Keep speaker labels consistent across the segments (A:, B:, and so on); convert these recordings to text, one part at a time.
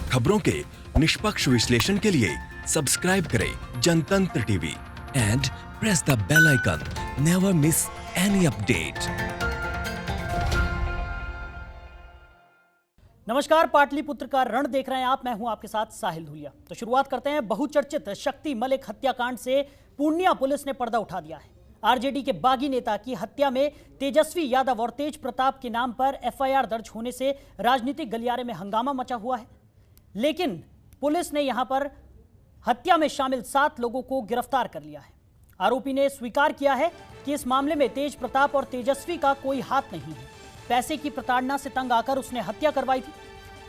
A: खबरों के निष्पक्ष विश्लेषण के लिए सब्सक्राइब करें Janatantra TV and press the bell icon. Never miss any update.
B: नमस्कार, पाटलिपुत्र का रण देख रहे हैं आप। मैं हूं आपके साथ साहिल धुलिया। तो शुरुआत करते हैं बहुचर्चित शक्ति मलिक हत्याकांड से। पूर्णिया पुलिस ने पर्दा उठा दिया है। आरजेडी के बागी नेता की हत्या में तेजस्वी यादव और तेज प्रताप के नाम पर एफआईआर दर्ज होने से राजनीतिक गलियारे में हंगामा मचा हुआ है। लेकिन पुलिस ने यहां पर हत्या में शामिल 7 लोगों को गिरफ्तार कर लिया है। आरोपी ने स्वीकार किया है कि इस मामले में तेज प्रताप और तेजस्वी का कोई हाथ नहीं है। पैसे की प्रताड़ना से तंग आकर उसने हत्या करवाई थी।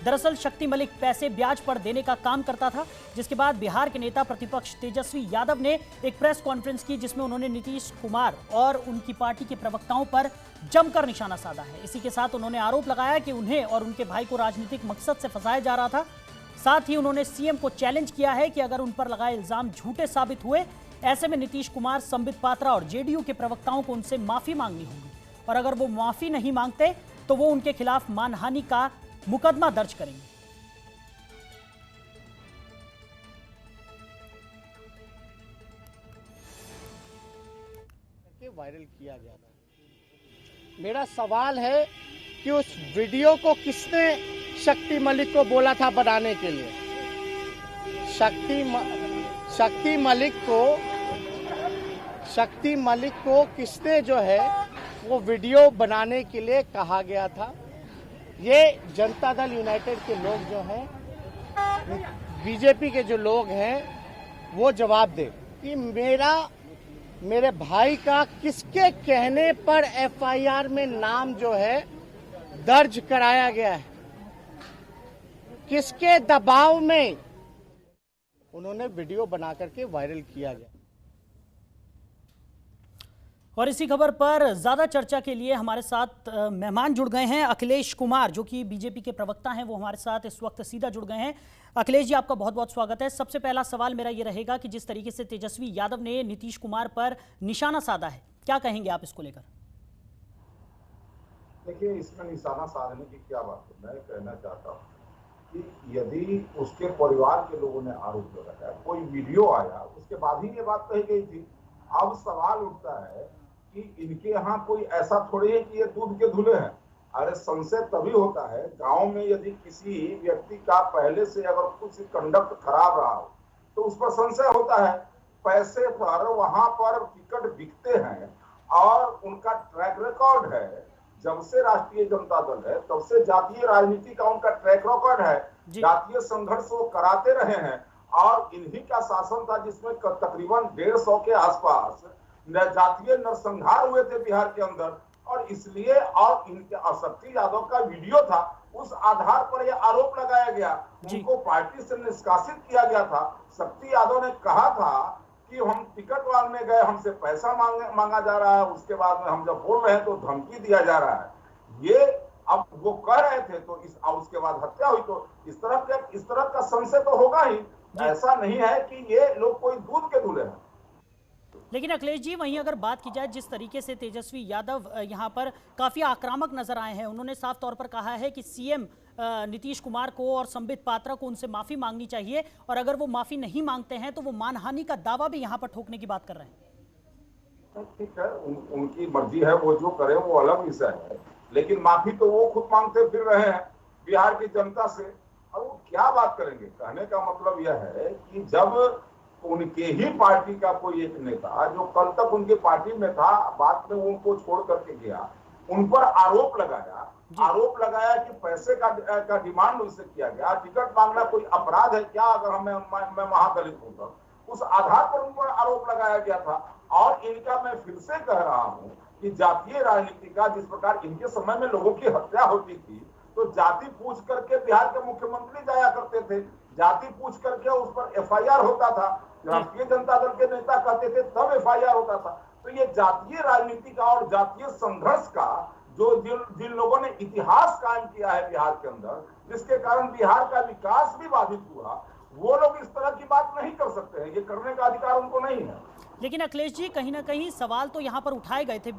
B: दरअसल शक्ति मलिक पैसे ब्याज पर देने का काम करता था, जिसके बाद बिहार के नेता प्रतिपक्ष तेजस्वी यादव ने एक प्रेस कॉन्फ्रेंस की, जिसमें उन्होंने नीतीश कुमार और उनकी पार्टी के प्रवक्ताओं पर जमकर निशाना साधा है। इसी के साथ उन्होंने आरोप लगाया कि उन्हें और उनके भाई को राजनीतिक मकसद से फंसाया जा रहा था। साथ ही उन्होंने सीएम को चैलेंज किया है कि अगर उन पर लगाए इल्जाम झूठे साबित हुए, ऐसे में नीतीश कुमार, संबित पात्रा और जेडीयू के प्रवक्ताओं को उनसे माफी मांगनी होगी, और अगर वो माफी नहीं मांगते तो वो उनके खिलाफ मानहानि का मुकदमा दर्ज करेंगे।
C: वायरल किया गया था। मेरा सवाल है कि उस वीडियो को किसने शक्ति मलिक को बोला था बनाने के लिए? शक्ति मलिक को किसने जो है वो वीडियो बनाने के लिए कहा गया था? ये जनता दल यूनाइटेड के लोग जो हैं, बीजेपी के जो लोग हैं, वो जवाब दे कि मेरे भाई का किसके कहने पर एफआईआर में नाम जो है दर्ज कराया गया है, किसके दबाव में उन्होंने वीडियो बना करके वायरल किया गया।
B: और इसी खबर पर ज्यादा चर्चा के लिए हमारे साथ मेहमान जुड़ गए हैं। अखिलेश कुमार, जो कि बीजेपी के प्रवक्ता हैं, वो हमारे साथ इस वक्त सीधा जुड़ गए हैं। अखिलेश जी, आपका बहुत बहुत स्वागत है। सबसे पहला सवाल मेरा ये रहेगा कि जिस तरीके से तेजस्वी यादव ने नीतीश कुमार पर निशाना साधा है, क्या कहेंगे आप इसको लेकर?
D: देखिए, इसमें निशाना साधने की क्या बात है। मैं कहना चाहता हूँ कि यदि उसके परिवार के लोगों ने आरोप लगाया, कोई वीडियो आया, उसके बाद ही ये बात कही गई थी। अब सवाल उठता है कि इनके यहाँ कोई ऐसा थोड़ी है कि ये दूध के धुले हैं। अरे, संशय तभी होता है गांव में, यदि किसी व्यक्ति का पहले से अगर कुछ कंडक्ट खराब रहा हो तो उस पर संशय होता है। पैसे पर वहां पर टिकट बिकते हैं और उनका ट्रैक रिकॉर्ड है। जब से राष्ट्रीय जनता दल है तब से जातीय राजनीति का उनका ट्रैक रिकॉर्ड है। जातीय संघर्ष वो कराते रहे हैं और इन्हीं का शासन था, जिसमें तकरीबन 150 के आसपास जातीय नरसंहार हुए थे बिहार के अंदर। और इसलिए और इनके शक्ति यादव का वीडियो था, उस आधार पर यह आरोप लगाया गया। उनको पार्टी से निष्कासित किया गया था। शक्ति यादव ने कहा था कि हम टिकट मांगने गए, हमसे पैसा मांगा जा रहा है, उसके बाद में हम जब बोल रहे हैं तो धमकी दिया जा रहा है। ये अब वो कर रहे थे तो उसके बाद हत्या हुई, तो इस तरह का संशय तो होगा ही। ऐसा नहीं है कि ये लोग कोई दूध के धुले हैं।
B: लेकिन अखिलेश जी, वहीं अगर बात की जाए, जिस तरीके से तेजस्वी यादव यहाँ पर काफी आक्रामक नजर आए हैं, उन्होंने साफ तौर पर कहा है कि सीएम नीतीश कुमार को और संबित पात्रा को उनसे माफी मांगनी चाहिए, और अगर वो माफी नहीं मांगते हैं तो वो मानहानि का दावा भी यहाँ पर ठोकने की बात कर रहे हैं।
D: ठीक है, उनकी मर्जी है, वो जो करे वो अलग विषय है। लेकिन माफी तो वो खुद मांगते फिर रहे हैं बिहार की जनता से। और वो क्या बात करेंगे? कहने का मतलब यह है कि जब उनके ही पार्टी का कोई एक नेता, जो कल तक उनकी पार्टी में था, बाद में उनको छोड़ करके गया, उन पर आरोप लगाया कि पैसे का डिमांड उनसे किया गया। टिकट मांगना कोई अपराध है क्या? अगर मैं महादलित हूं तो उस आधार पर उन पर आरोप लगाया गया था। और इनका, मैं फिर से कह रहा हूं कि जातीय राजनीति का, जिस प्रकार इनके समय में लोगों की हत्या होती थी तो जाति पूछ करके बिहार के मुख्यमंत्री जाया करते थे, जाति पूछ करके उस पर एफआईआर होता था। राष्ट्रीय जनता दल के नेता कहते थे तब एफआईआर होता था। तो ये जातीय राजनीति का और जातीय संघर्ष का जिन लोगों ने इतिहास कायम किया है बिहार के अंदर, जिसके कारण बिहार का विकास भी बाधित हुआ, वो लोग इस तरह की बात नहीं कर सकते हैं। ये करने का अधिकार उनको नहीं है।
B: लेकिन अखिलेश जी, कहीं ना कहीं सवाल तो यहाँ पर उठाए गए थे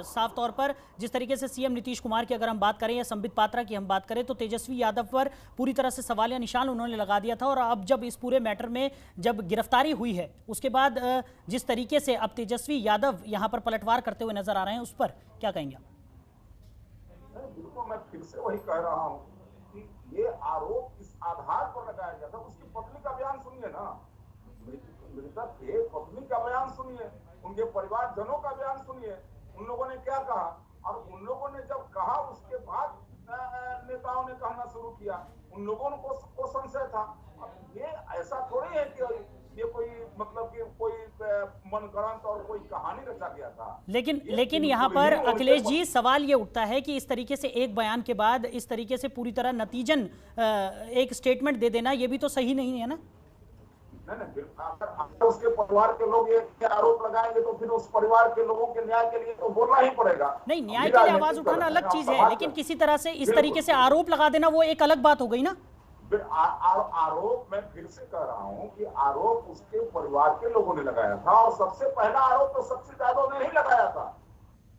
B: साफ तौर पर। जिस तरीके से सीएम नीतीश कुमार की अगर हम बात करें या संबित पात्रा की हम बात करें, तो तेजस्वी यादव पर पूरी तरह से सवाल या निशान उन्होंने लगा दिया था। और अब जब इस पूरे मैटर में जब गिरफ्तारी हुई है, उसके बाद जिस तरीके से अब तेजस्वी यादव यहाँ पर पलटवार करते हुए नजर आ रहे हैं, उस पर क्या कहेंगे आप?
D: बिल्कुल, मैं फिर से वही कह रहा हूँ कि ये आरोप किस आधार पर लगाया गया था। उसकी पत्नी का बयान सुनिए ना, मृतक के पत्नी का बयान सुनिए, उनके परिवारजनों का बयान सुनिए, उन लोगों ने क्या कहा। और उन लोगों ने जब कहा, उसके बाद नेताओं ने कहना शुरू किया। उन लोगों को संशय था। अब ये ऐसा थोड़ी है कि ये कोई मतलब कि कोई मनगढ़ंत और कोई कहानी रचा गया था।
B: लेकिन यहाँ पर अखिलेश जी, सवाल ये उठता है कि इस तरीके से एक बयान के बाद इस तरीके से पूरी तरह नतीजन एक स्टेटमेंट दे देना, ये भी तो सही नहीं है ना?
D: नहीं, अगर उसके परिवार के लोग ये आरोप लगाएंगे तो फिर उस परिवार के लोगों के न्याय के लिए तो बोलना ही पड़ेगा।
B: नहीं, न्याय के लिए आवाज उठाना अलग चीज है, लेकिन किसी तरह से इस तरीके से आरोप लगा देना वो एक अलग बात हो गई ना।
D: आरोप, मैं फिर से कह रहा हूं कि आरोप उसके परिवार के लोगों ने लगाया था। और सबसे पहला आरोप तो शक्ति यादव ने ही लगाया था।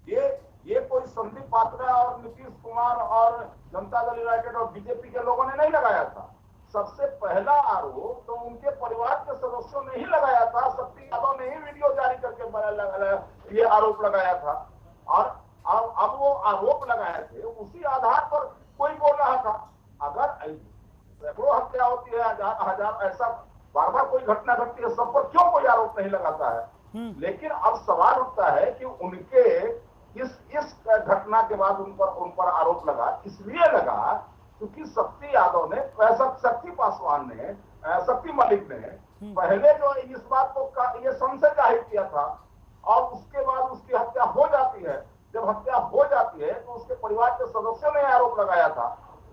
D: ये कोई संबित पात्रा और नीतीश कुमार और जनता दल यूनाइटेड और बीजेपी के लोगों ने नहीं लगाया था। सबसे पहला आरोप तो उनके परिवार के सदस्यों ने ही लगाया था। शक्ति यादव ने ही वीडियो जारी करके ये आरोप लगाया था। और अब वो आरोप लगाए थे, उसी आधार पर कोई बोल रहा था। अगर सैकड़ों हत्या होती है, हजार ऐसा बार बार कोई घटना घटती है, सब पर क्यों कोई आरोप नहीं लगाता है? लेकिन अब सवाल उठता है कि उनके इस घटना के बाद उन पर आरोप लगा, इसलिए लगा क्योंकि शक्ति यादव ने, शक्ति पासवान ने, शक्ति मलिक ने पहले जो इस बात को ये संशय जाहिर किया था। और उसके बाद उसकी हत्या हो जाती है। जब हत्या हो जाती है तो उसके परिवार के सदस्यों ने आरोप लगाया था।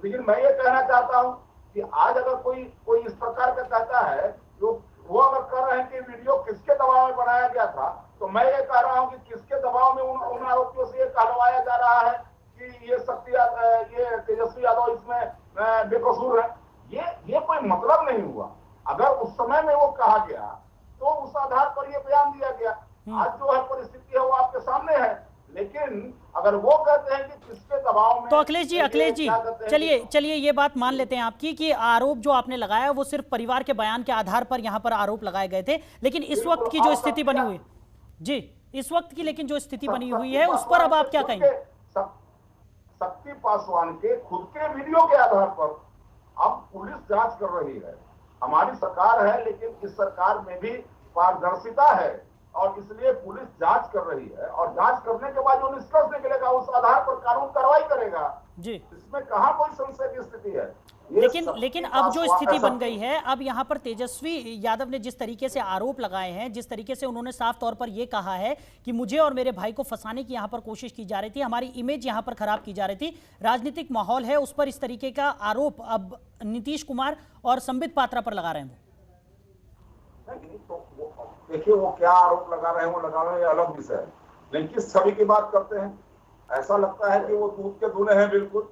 D: लेकिन मैं ये कहना चाहता हूं कि आज अगर कोई इस प्रकार का कहता है, जो वो अगर कह रहे हैं कि वीडियो किसके दबाव में बनाया गया था, तो मैं ये कह रहा हूं कि किसके दबाव में उन आरोपियों से ये कहलवाया जा रहा है कि ये तेजस्वी यादव इसमें बेकसूर है। ये कोई मतलब नहीं हुआ। अगर उस समय में वो कहा गया तो उस आधार पर ये बयान दिया गया। आज जो है परिस्थिति है वो आपके सामने है। लेकिन अगर वो कहते हैं कि किसके दबाव में,
B: तो अखिलेश जी चलिए ये बात मान लेते हैं आपकी कि आरोप जो आपने लगाया वो सिर्फ परिवार के बयान के आधार पर यहाँ पर आरोप लगाए गए थे। लेकिन इस वक्त की जो स्थिति बनी हुई जी, इस वक्त की लेकिन जो स्थिति बनी हुई है उस पर अब आप क्या कहेंगे?
D: शक्ति पासवान के खुद के वीडियो के आधार पर अब पुलिस जांच कर रही है। हमारी सरकार है, लेकिन इस सरकार में भी पारदर्शिता है और इसलिए पुलिस जांच कर रही है। और जांच करने के बाद जो निष्कर्ष निकलेगा उस आधार पर कानून कार्रवाई करेगा जी। इसमें कहां कोई संशय की स्थिति है?
B: लेकिन अब जो स्थिति बन गई है, अब यहाँ पर तेजस्वी यादव ने जिस तरीके से आरोप लगाए हैं, जिस तरीके से उन्होंने साफ तौर पर यह कहा है कि मुझे और मेरे भाई को फंसाने की यहाँ पर कोशिश की जा रही थी, हमारी इमेज यहाँ पर खराब की जा रही थी, राजनीतिक माहौल है, उस पर इस तरीके का आरोप अब नीतीश कुमार और संबित पात्रा पर लगा रहे हैं।
D: देखिए, वो क्या आरोप लगा रहे हैं, वो लगा रहे हैं, ये अलग विषय है। लेकिन किस छवि की बात करते हैं? ऐसा लगता है कि वो दूध के दूल्हे हैं। बिल्कुल,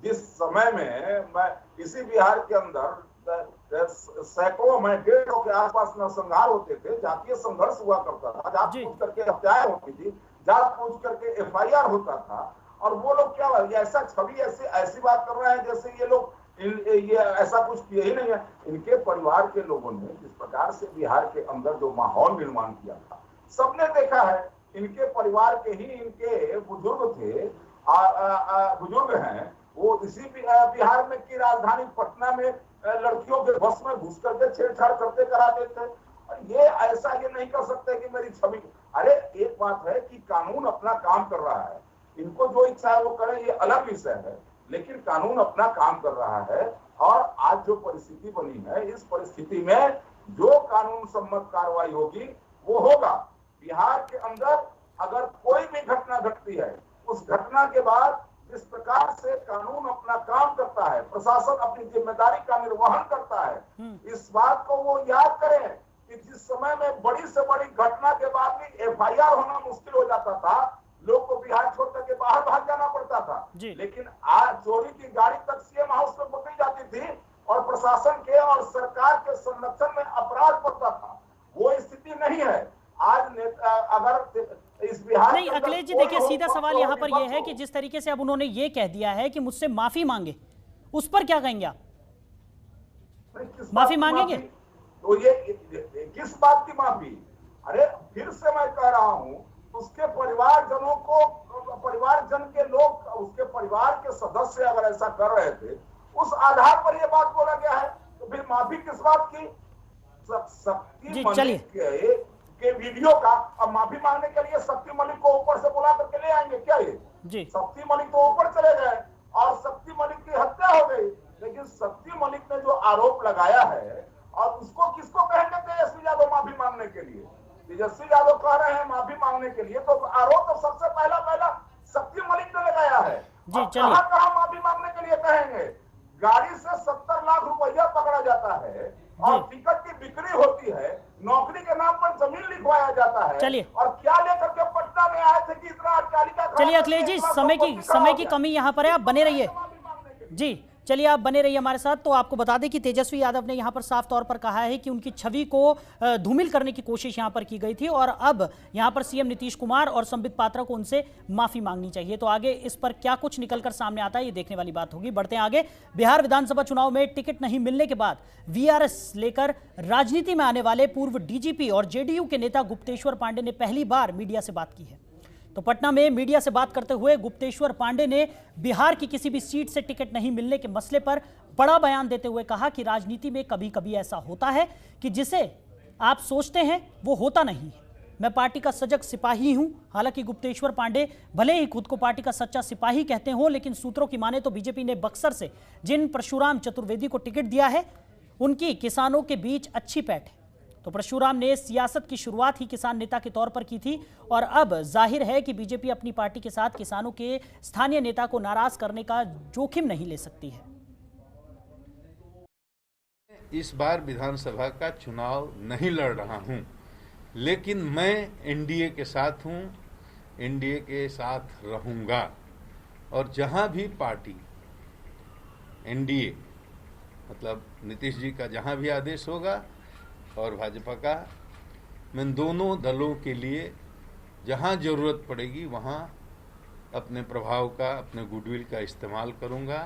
D: जिस समय में मैं इसी बिहार के अंदर सैकड़ों में 150 के आसपास नरसंहार होते थे, जातीय संघर्ष हुआ करता था, जात पूछ करके हत्याएं होती थी, जात पूछ करके FIR होता था। और वो लोग क्या, ऐसा छवि ऐसी बात कर रहे हैं जैसे ये लोग ये ऐसा कुछ किए ही नहीं है। इनके परिवार के लोगों ने जिस प्रकार से बिहार के अंदर जो माहौल निर्माण किया था, सबने देखा है। इनके परिवार के ही इनके बुजुर्ग थे, बुजुर्ग हैं, वो इसी बिहार में की राजधानी पटना में लड़कियों के बस में घुस करके छेड़छाड़ करते कराते थे। और ये ऐसा ये नहीं कर सकते कि मेरी छवि। अरे एक बात है कि कानून अपना काम कर रहा है, इनको जो इच्छा है वो करें, ये अलग विषय है। लेकिन कानून अपना काम कर रहा है। और आज जो परिस्थिति बनी है, इस परिस्थिति में जो कानून सम्मत कार्रवाई होगी वो होगा। बिहार के अंदर अगर कोई भी घटना घटती है, उस घटना के बाद जिस प्रकार से कानून अपना काम करता है, प्रशासन अपनी जिम्मेदारी का निर्वहन करता है, इस बात को वो याद करें कि जिस समय में बड़ी से बड़ी घटना के बाद भी FIR होना मुश्किल हो जाता था, लोग को बिहार छोड़ करके बाहर भाग जाना पड़ता था। लेकिन आज चोरी की गाड़ी तक CM हाउस में पकड़ी जाती थी और प्रशासन के और सरकार के संरक्षण में अपराध पड़ता था। वो स्थिति नहीं है। आज नेता अगर इस बिहार
B: नहीं अखिलेश जी, देखिए सीधा सवाल यहाँ पर यह है कि जिस तरीके से अब उन्होंने ये कह दिया है कि मुझसे माफी मांगे, उस पर क्या कहेंगे आप? माफी मांगेंगे?
D: तो ये किस बात की माफी? अरे फिर से मैं कह रहा हूं, उसके परिवारजनों को, परिवारजन के लोग, उसके परिवार के सदस्य अगर ऐसा कर रहे थे, उस आधार पर यह बात बोला गया है, तो फिर माफी किस बात की? शक्ति मलिक के वीडियो का अब माफी मांगने के लिए शक्ति मलिक को ऊपर से बुला करके ले आएंगे क्या? ये शक्ति मलिक तो ऊपर चले गए और शक्ति मलिक की हत्या हो गई, लेकिन शक्ति मलिक ने जो आरोप लगाया है, और उसको किसको कहेंगे तेजस्वी यादव माफी मांगने के लिए? तेजस्वी यादव कह रहे हैं माफी मांगने के लिए, तो आरोप तो सबसे पहला शक्ति मलिक ने लगाया है। कहां माफी मांगने के लिए कहेंगे? गाड़ी से 70 लाख रुपया पकड़ा जाता है और टिकट की बिक्री होती है, नौकरी के नाम पर जमीन लिखवाया जाता है, और क्या लेकर के पटना में आए थे कि इतना अट्टालिका?
B: चलिए अखिलेश जी, समय की कमी यहाँ पर है, आप बने रहिए जी। चलिए आप बने रहिए हमारे साथ। तो आपको बता दें कि तेजस्वी यादव ने यहाँ पर साफ तौर पर कहा है कि उनकी छवि को धूमिल करने की कोशिश यहाँ पर की गई थी और अब यहाँ पर सीएम नीतीश कुमार और संबित पात्रा को उनसे माफी मांगनी चाहिए। तो आगे इस पर क्या कुछ निकलकर सामने आता है, ये देखने वाली बात होगी। बढ़ते हैं आगे। बिहार विधानसभा चुनाव में टिकट नहीं मिलने के बाद वीआरएस लेकर राजनीति में आने वाले पूर्व डीजीपी और जेडीयू के नेता गुप्तेश्वर पांडे ने पहली बार मीडिया से बात की है। तो पटना में मीडिया से बात करते हुए गुप्तेश्वर पांडे ने बिहार की किसी भी सीट से टिकट नहीं मिलने के मसले पर बड़ा बयान देते हुए कहा कि राजनीति में कभी कभी ऐसा होता है कि जिसे आप सोचते हैं वो होता नहीं है। मैं पार्टी का सजग सिपाही हूं। हालांकि गुप्तेश्वर पांडे भले ही खुद को पार्टी का सच्चा सिपाही कहते हो, लेकिन सूत्रों की माने तो बीजेपी ने बक्सर से जिन परशुराम चतुर्वेदी को टिकट दिया है उनकी किसानों के बीच अच्छी पैठ है। तो परशुराम ने सियासत की शुरुआत ही किसान नेता के तौर पर की थी और अब जाहिर है कि बीजेपी अपनी पार्टी के साथ किसानों के स्थानीय नेता को नाराज करने का जोखिम नहीं ले सकती है।
E: इस बार विधानसभा का चुनाव नहीं लड़ रहा हूं, लेकिन मैं एनडीए के साथ हूं, एनडीए के साथ रहूंगा और जहां भी पार्टी एनडीए मतलब नीतीश जी का जहां भी आदेश होगा और भाजपा का, मैं दोनों दलों के लिए जहां जरूरत पड़ेगी वहां अपने प्रभाव का, अपने गुडविल का इस्तेमाल करूंगा।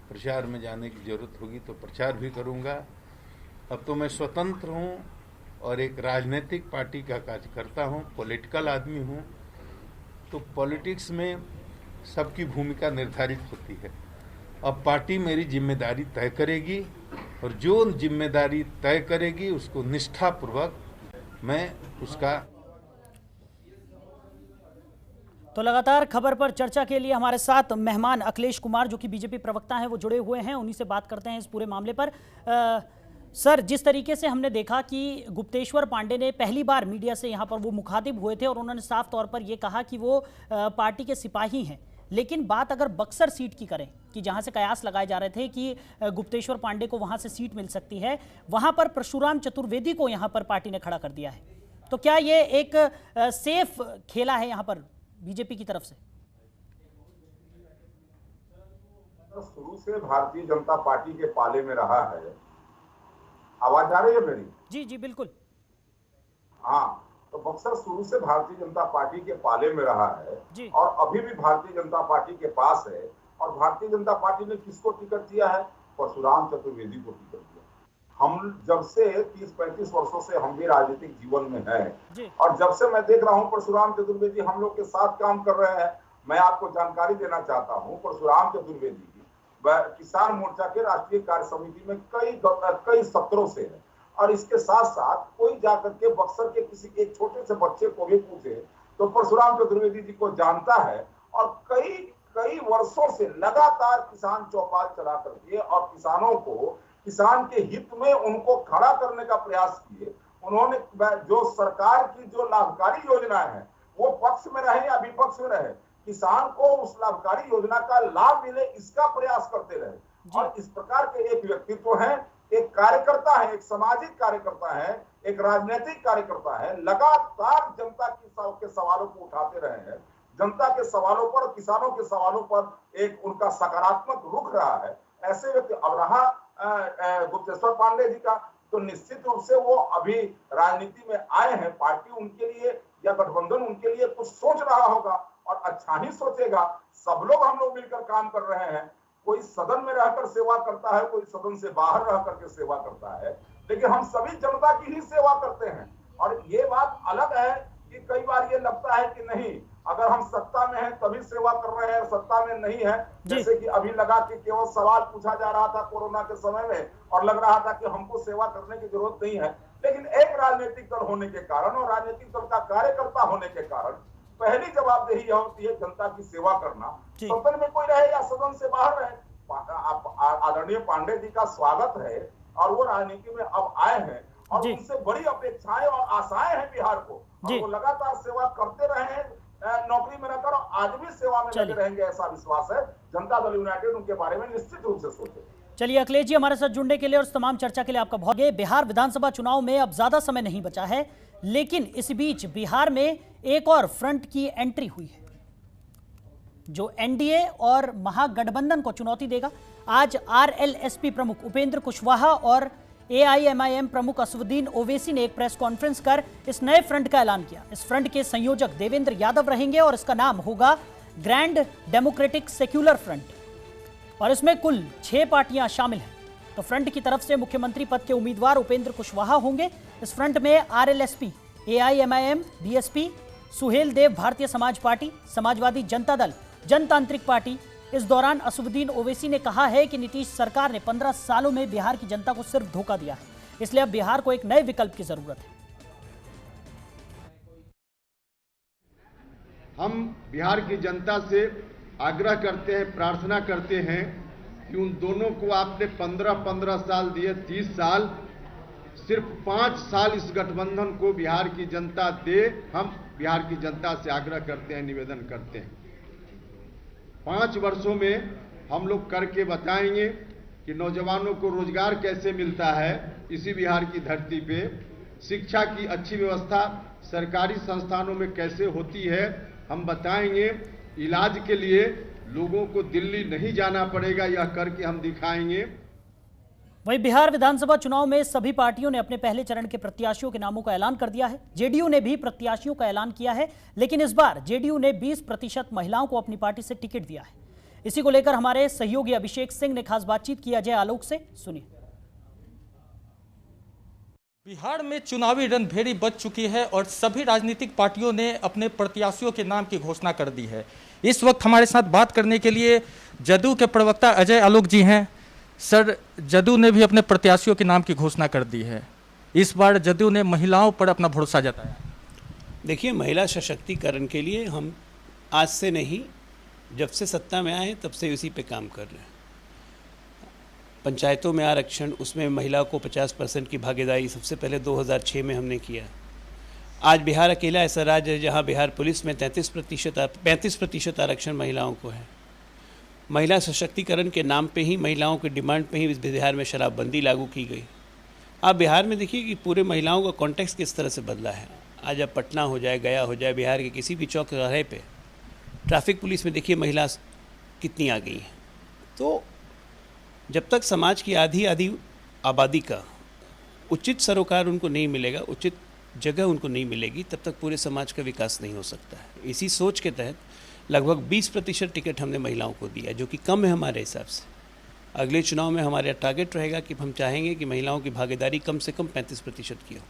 E: प्रचार में जाने की जरूरत होगी तो प्रचार भी करूंगा। अब तो मैं स्वतंत्र हूं और एक राजनीतिक पार्टी का कार्यकर्ता हूं, पॉलिटिकल आदमी हूं। तो पॉलिटिक्स में सबकी भूमिका निर्धारित होती है। अब पार्टी मेरी जिम्मेदारी तय करेगी और जो जिम्मेदारी तय करेगी उसको निष्ठापूर्वक मैं उसका।
B: तो लगातार खबर पर चर्चा के लिए हमारे साथ मेहमान अखिलेश कुमार जो कि बीजेपी प्रवक्ता हैं वो जुड़े हुए हैं, उन्हीं से बात करते हैं इस पूरे मामले पर। सर, जिस तरीके से हमने देखा कि गुप्तेश्वर पांडे ने पहली बार मीडिया से यहाँ पर वो मुखातिब हुए थे और उन्होंने साफ तौर पर ये कहा कि वो पार्टी के सिपाही हैं, लेकिन बात अगर बक्सर सीट की करें कि जहां से कयास लगाए जा रहे थे कि गुप्तेश्वर पांडे को वहां से सीट मिल सकती है, वहां पर परशुराम चतुर्वेदी को यहां पर पार्टी ने खड़ा कर दिया है। तो क्या ये एक सेफ खेला है यहां पर बीजेपी की तरफ से?
D: शुरू से भारतीय जनता पार्टी के पाले में रहा है। आवाज आ रही है मेरी?
B: जी जी बिल्कुल।
D: हाँ, तो बक्सर शुरू से भारतीय जनता पार्टी के पाले में रहा है और अभी भी भारतीय जनता पार्टी के पास है। और भारतीय जनता पार्टी ने किसको टिकट दिया है? परशुराम चतुर्वेदी को टिकट दिया। हम जब से 30-35 वर्षों से हम भी राजनीतिक जीवन में हैं और जब से मैं देख रहा हूं परशुराम चतुर्वेदी हम लोग के साथ काम कर रहे हैं। मैं आपको जानकारी देना चाहता हूं, परशुराम चतुर्वेदी किसान मोर्चा के राष्ट्रीय कार्य समिति में कई सत्रों से है और इसके साथ साथ कोई जाकर के बक्सर के किसी एक छोटे से बच्चे को भी पूछे तो परशुराम चतुर्वेदी जी को जानता है और कई वर्षों से लगातार किसान चौपाल चला करके और किसानों को किसान के हित में उनको खड़ा करने का प्रयास किए। उन्होंने जो सरकार की जो लाभकारी योजनाएं हैं वो पक्ष में रहे या विपक्ष में रहे, किसान को उस लाभकारी योजना का लाभ मिले इसका प्रयास करते रहे। और इस प्रकार के एक व्यक्तित्व है, एक कार्यकर्ता है, एक सामाजिक कार्यकर्ता है, एक राजनीतिक कार्यकर्ता है, लगातार जनता के सवालों को उठाते रहे हैं। जनता के सवालों पर, किसानों के सवालों पर एक उनका सकारात्मक रुख रहा है। ऐसे व्यक्ति अब रहा गुप्तेश्वर पांडे जी का, तो निश्चित रूप से वो अभी राजनीति में आए हैं, पार्टी उनके लिए या गठबंधन उनके लिए कुछ सोच रहा होगा और अच्छा ही सोचेगा। सब लोग हम लोग मिलकर काम कर रहे हैं, कोई सदन में रहकर सेवा करता है, कोई सदन से बाहर रह करके सेवा करता है, लेकिन हम सभी जनता की ही सेवा करते हैं। और ये बात अलग है कि कई बार ये लगता है कि नहीं, अगर हम सत्ता में हैं तभी सेवा कर रहे हैं, सत्ता में नहीं है, जैसे कि अभी लगा कि केवल सवाल पूछा जा रहा था कोरोना के समय में और लग रहा था कि हमको सेवा करने की जरूरत नहीं है। लेकिन एक राजनीतिक दल होने के कारण और राजनीतिक दल का कार्यकर्ता होने के कारण पहली जवाबदेही यह होती है जनता की सेवा करना। सदन में कोई रहे या सदन से बाहर रहे, आदरणीय पांडे जी का स्वागत है और वो राजनीति में अब आए हैं और उनसे बड़ी अपेक्षाएं और आशाएं हैं बिहार को, और वो लगातार सेवा करते रहे हैं, नौकरी में रहकर आज भी सेवा में लगे रहेंगे, ऐसा विश्वास है। जनता दल यूनाइटेड उनके बारे में निश्चित रूप से सोचे।
B: चलिए अखिलेश जी, हमारे साथ जुड़ने के लिए और इस तमाम चर्चा के लिए आपका बहुत। बिहार विधानसभा चुनाव में अब ज्यादा समय नहीं बचा है, लेकिन इस बीच बिहार में एक और फ्रंट की एंट्री हुई है जो एनडीए और महागठबंधन को चुनौती देगा। आज आरएलएसपी प्रमुख उपेंद्र कुशवाहा और एआईएमआईएम प्रमुख असदुद्दीन ओवैसी ने एक प्रेस कॉन्फ्रेंस कर इस नए फ्रंट का ऐलान किया। इस फ्रंट के संयोजक देवेंद्र यादव रहेंगे और इसका नाम होगा ग्रैंड डेमोक्रेटिक सेक्युलर फ्रंट और इसमें कुल 6 पार्टियां शामिल हैं। तो फ्रंट की तरफ से मुख्यमंत्री पद के उम्मीदवार उपेंद्र कुशवाहा होंगे। इस फ्रंट में RLSP, AIMIM, BSP, Suhel Dev Bharatiya Samaj party, Samajwadi Janata Dal, जनतांत्रिक पार्टी। इस दौरान असदुद्दीन ओवैसी ने कहा है कि नीतीश सरकार ने 15 सालों में बिहार की जनता को सिर्फ धोखा दिया है, इसलिए अब बिहार को एक नए विकल्प की जरूरत है।
F: हम बिहार की जनता से आग्रह करते हैं, प्रार्थना करते हैं कि उन दोनों को आपने 15-15 साल दिए, 30 साल, सिर्फ 5 साल इस गठबंधन को बिहार की जनता दे। हम बिहार की जनता से आग्रह करते हैं, निवेदन करते हैं, 5 वर्षों में हम लोग करके बताएंगे कि नौजवानों को रोजगार कैसे मिलता है इसी बिहार की धरती पे, शिक्षा की अच्छी व्यवस्था सरकारी संस्थानों में कैसे होती है हम बताएंगे, इलाज के लिए लोगों को दिल्ली नहीं जाना पड़ेगा, यह करके हम दिखाएंगे।
B: वहीं बिहार विधानसभा चुनाव में सभी पार्टियों ने अपने पहले चरण के प्रत्याशियों के नामों का ऐलान कर दिया है। जेडीयू ने भी प्रत्याशियों का ऐलान किया है, लेकिन इस बार जेडीयू ने 20% महिलाओं को अपनी पार्टी से टिकट दिया है। इसी को लेकर हमारे सहयोगी अभिषेक सिंह ने खास बातचीत की अजय आलोक से, सुनिए।
G: बिहार में चुनावी रणभेरी बच चुकी है और सभी राजनीतिक पार्टियों ने अपने प्रत्याशियों के नाम की घोषणा कर दी है। इस वक्त हमारे साथ बात करने के लिए जदयू के प्रवक्ता अजय आलोक जी हैं। सर, जदयू ने भी अपने प्रत्याशियों के नाम की घोषणा कर दी है। इस बार जदयू ने महिलाओं पर अपना भरोसा जताया।
H: देखिए, महिला सशक्तिकरण के लिए हम आज से नहीं, जब से सत्ता में आए तब से इसी पे काम कर रहे हैं। पंचायतों में आरक्षण, उसमें महिला को 50% की भागीदारी सबसे पहले 2006 में हमने किया। आज बिहार अकेला ऐसा राज्य है जहां बिहार पुलिस में 35% आरक्षण महिलाओं को है। महिला सशक्तिकरण के नाम पे ही, महिलाओं के डिमांड पे ही बिहार में शराबबंदी लागू की गई। आप बिहार में देखिए कि पूरे महिलाओं का कॉन्टेक्स्ट किस तरह से बदला है। आज अब पटना हो जाए, गया हो जाए, बिहार के किसी भी चौक चौराहे पे ट्रैफिक पुलिस में देखिए महिला कितनी आ गई है। तो जब तक समाज की आधी आबादी का उचित सरोकार उनको नहीं मिलेगा, उचित जगह उनको नहीं मिलेगी, तब तक पूरे समाज का विकास नहीं हो सकता है। इसी सोच के तहत लगभग 20% टिकट हमने महिलाओं को दिया, जो कि कम है हमारे हिसाब से। अगले चुनाव में हमारा टारगेट रहेगा कि हम चाहेंगे कि महिलाओं की भागीदारी कम से कम 35% की हो।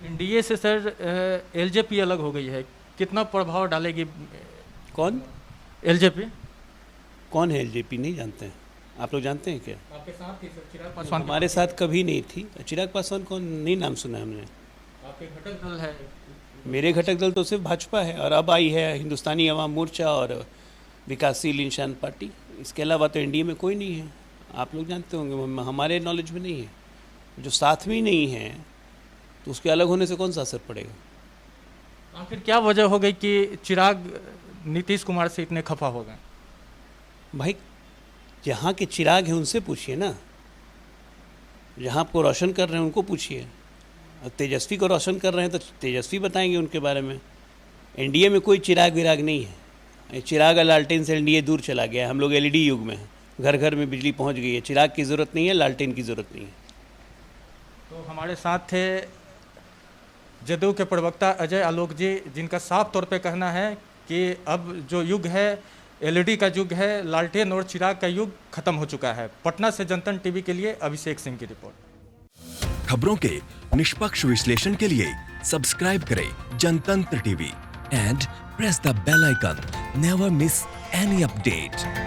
G: एनडीए से सर एलजेपी अलग हो गई है, कितना प्रभाव डालेगी?
H: कौन
G: एलजेपी?
H: कौन है एलजेपी? नहीं जानते हैं। आप लोग जानते हैं क्या?
G: आपके साथ थी सर, चिराग पासवान।
H: हमारे साथ कभी नहीं थी। चिराग पासवान कौन? नहीं नाम सुना हमने।
G: आपके घटक दल है?
H: मेरे घटक दल तो सिर्फ भाजपा है, और अब आई है हिंदुस्तानी अवाम मोर्चा और विकासशील इंसान पार्टी। इसके अलावा तो एनडीए में कोई नहीं है। आप लोग जानते होंगे, हमारे नॉलेज में नहीं है। जो साथ में ही नहीं है तो उसके अलग होने से कौन सा असर पड़ेगा?
G: आखिर क्या वजह हो गई कि चिराग नीतीश कुमार से इतने खफा हो गए?
H: भाई, जहाँ के चिराग हैं उनसे पूछिए ना, जहाँ आपको रोशन कर रहे हैं उनको पूछिए। तेजस्वी को रोशन कर रहे हैं तो तेजस्वी बताएंगे उनके बारे में। एनडीए में कोई चिराग विराग नहीं है। चिराग लालटेन से एनडीए दूर चला गया है। हम लोग एलईडी युग में हैं, घर घर में बिजली पहुंच गई है। चिराग की ज़रूरत नहीं है, लालटेन की ज़रूरत नहीं है।
G: तो हमारे साथ थे जदयू के प्रवक्ता अजय आलोक जी, जिनका साफ तौर पे कहना है कि अब जो युग है एलईडी का युग है, लालटेन और चिराग का युग खत्म हो चुका है। पटना से जनतन टीवी के लिए अभिषेक सिंह की रिपोर्ट।
A: खबरों के निष्पक्ष विश्लेषण के लिए सब्सक्राइब करें Janatantra TV and press the bell icon. Never miss any update.